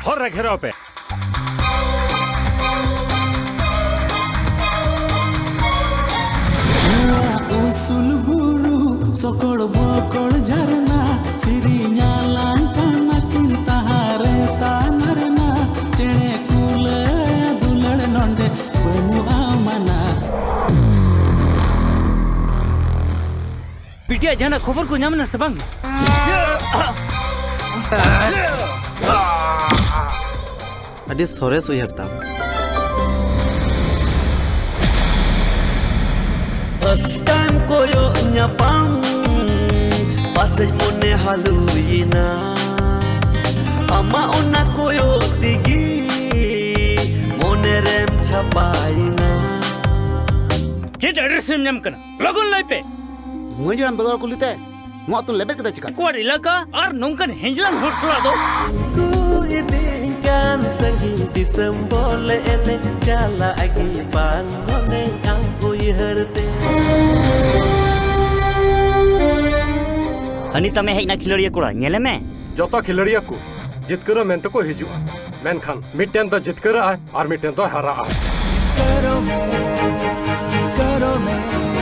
हर रे घेराव पे उसूल बुरु सकड़ बकड़ झरना सिरिया लांकाना किंता हारे तानरना चेणे कुल दुलड़ नंदे बनु आमना पिटिया जाना खबर को नाम न सबंग अभी Soros उयहरता First time koyo nyapang pasay mo ne haluyina ama ona koyo tigi monerem chapayina के एड्रेस नाम कना लगन लाई पे मुझे बगल कुलिते मो तुम लेबे कदा चिका कोड इलाका और नोंकन हेंजलन होटला दो ku idinkan sangi disembole ele jala agi pangone ang uyherte Honey तमे हेना खिलड़िया कोड़ा नेले में जोता खिलड़िया को जितकर मेंत को हिजु मेनखान मिटेन तो जितकर और मिटेन तो हरा करो मैं